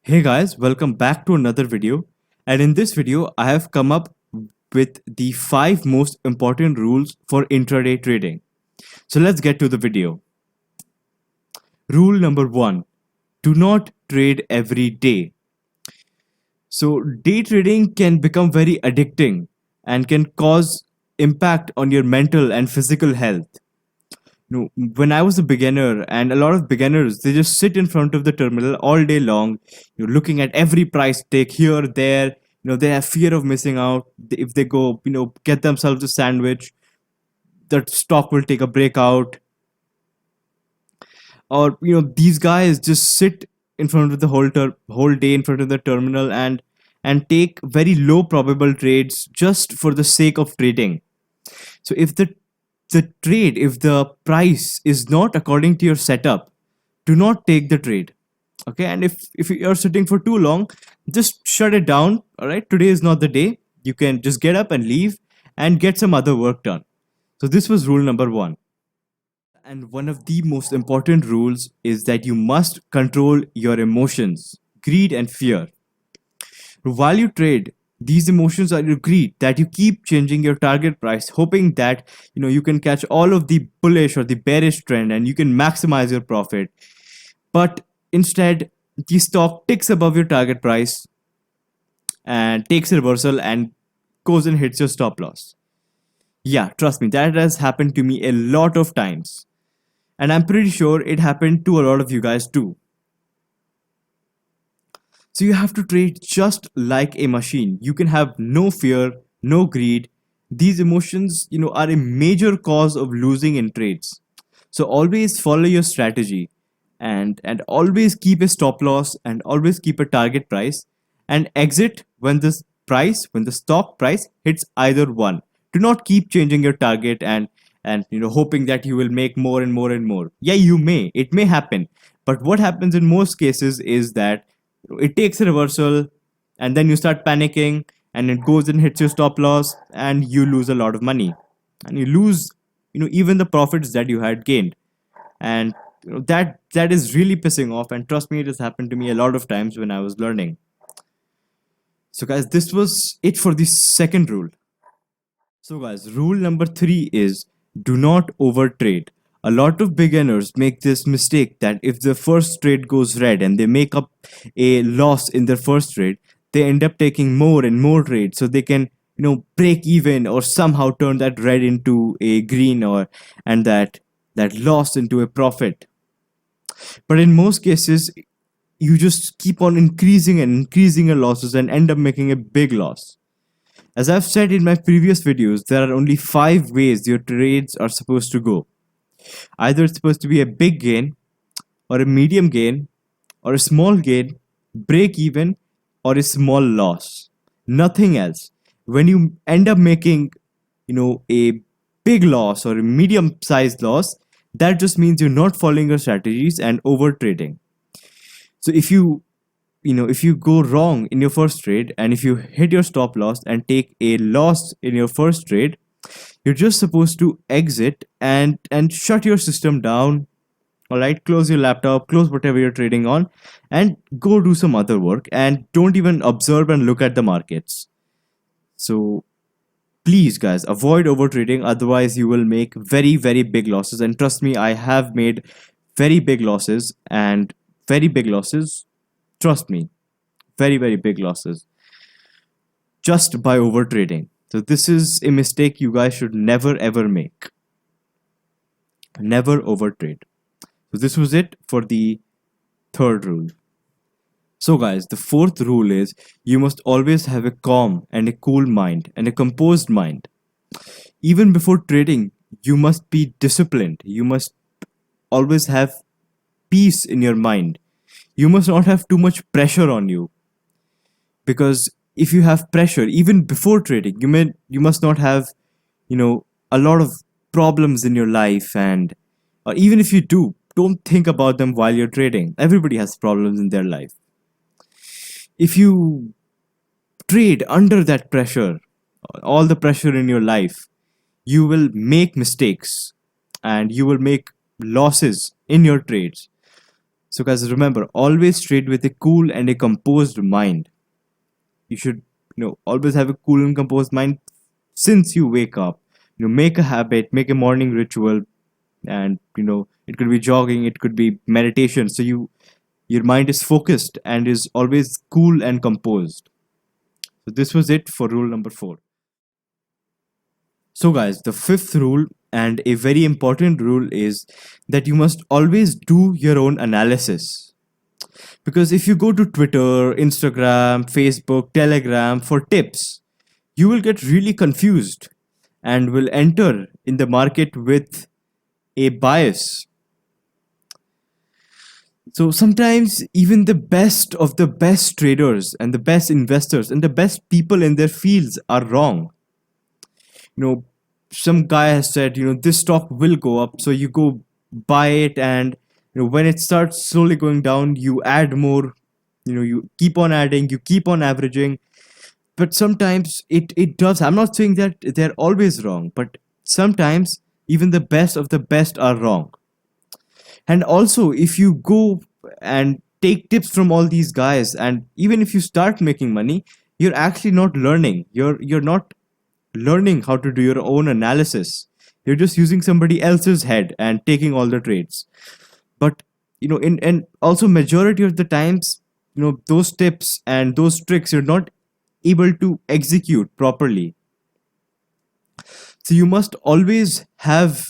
Hey guys, welcome back to another video. And in this video, I have come up with the 5 most important rules for intraday trading. So let's get to the video. Rule number 1. Do not trade every day. So day trading can become very addicting and can cause impact on your mental and physical health. When I was a beginner, and a lot of beginners, they just sit in front of the terminal all day long, looking at every price tick here, there. They have fear of missing out. If they go, get themselves a sandwich, the stock will take a breakout. Or these guys just sit in front of the whole day in front of the terminal and take very low probable trades just for the sake of trading. So if the price is not according to your setup, do not take the trade. Okay, and if you're sitting for too long, just shut it down. All right, today is not the day. You can just get up and leave and get some other work done. So this was rule number 1. And one of the most important rules is that you must control your emotions, greed and fear. While you trade, these emotions are your greed, that you keep changing your target price, hoping that you can catch all of the bullish or the bearish trend and you can maximize your profit. But instead, the stock ticks above your target price and takes a reversal and goes and hits your stop loss. Yeah, trust me, that has happened to me a lot of times. And I'm pretty sure it happened to a lot of you guys too. So you have to trade just like a machine. You can have no fear, no greed. These emotions, are a major cause of losing in trades. So always follow your strategy and always keep a stop loss and always keep a target price and exit when the stock price hits either one. Do not keep changing your target and hoping that you will make more and more and more. Yeah, it may happen, but what happens in most cases is that it takes a reversal and then you start panicking and it goes and hits your stop loss and you lose a lot of money and you lose even the profits that you had gained. And that is really pissing off, and trust me, it has happened to me a lot of times when I was learning. So guys, this was it for the second rule. So guys, rule number 3 is do not overtrade. A lot of beginners make this mistake that if the first trade goes red and they make up a loss in their first trade, they end up taking more and more trades so they can break even or somehow turn that red into a green, or and that loss into a profit. But in most cases, you just keep on increasing and increasing your losses and end up making a big loss. As I've said in my previous videos, there are only 5 ways your trades are supposed to go. Either it's supposed to be a big gain, or a medium gain, or a small gain, break even, or a small loss. Nothing else. When you end up making, a big loss or a medium sized loss, that just means you're not following your strategies and over trading. So if you go wrong in your first trade and if you hit your stop loss and take a loss in your first trade, you're just supposed to exit and shut your system down. All right, close your laptop, close whatever you're trading on, and go do some other work and don't even observe and look at the markets. So please guys, avoid over trading, otherwise you will make very very big losses. And trust me, I have made very big losses, and very big losses, trust me, very very big losses just by over trading. So this is a mistake you guys should never ever make. Never overtrade. So this was it for the third rule. So guys, the fourth rule is you must always have a calm and a cool mind and a composed mind. Even before trading, you must be disciplined. You must always have peace in your mind. You must not have too much pressure on you, because if you have pressure even before trading, you must not have a lot of problems in your life. And or even if you do, don't think about them while you're trading. Everybody has problems in their life. If you trade under that pressure, all the pressure in your life, you will make mistakes and you will make losses in your trades. So guys, remember, always trade with a cool and a composed mind. You should, always have a cool and composed mind since you wake up. Make a habit, make a morning ritual, and it could be jogging, it could be meditation. So your mind is focused and is always cool and composed. So this was it for rule number 4. So guys, the fifth rule and a very important rule is that you must always do your own analysis. Because if you go to Twitter, Instagram, Facebook, Telegram for tips, you will get really confused and will enter in the market with a bias. So sometimes even the best of the best traders and the best investors and the best people in their fields are wrong. You know, some guy has said, this stock will go up, so you go buy it, and when it starts slowly going down, you add more. You keep on adding, you keep on averaging. But sometimes it does. I'm not saying that they're always wrong, but sometimes even the best of the best are wrong. And also, if you go and take tips from all these guys, and even if you start making money, you're actually not learning. You're not learning how to do your own analysis. You're just using somebody else's head and taking all the trades. But in and also majority of the times, those tips and those tricks you're not able to execute properly. So you must always have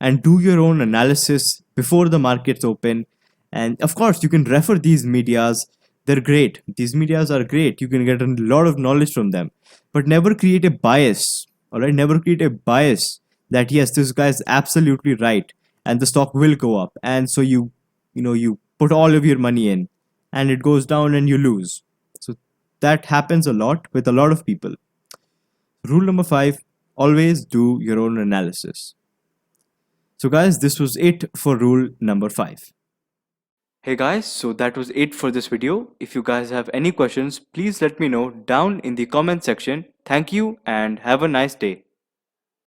and do your own analysis before the markets open. And of course, you can refer these medias. They're great. These medias are great. You can get a lot of knowledge from them. But never create a bias. All right, never create a bias that yes, this guy is absolutely right and the stock will go up. And so you put all of your money in and it goes down and you lose. So that happens a lot with a lot of people. Rule number 5, always do your own analysis. So guys, this was it for rule number 5. Hey guys, so that was it for this video. If you guys have any questions, please let me know down in the comment section. Thank you and have a nice day.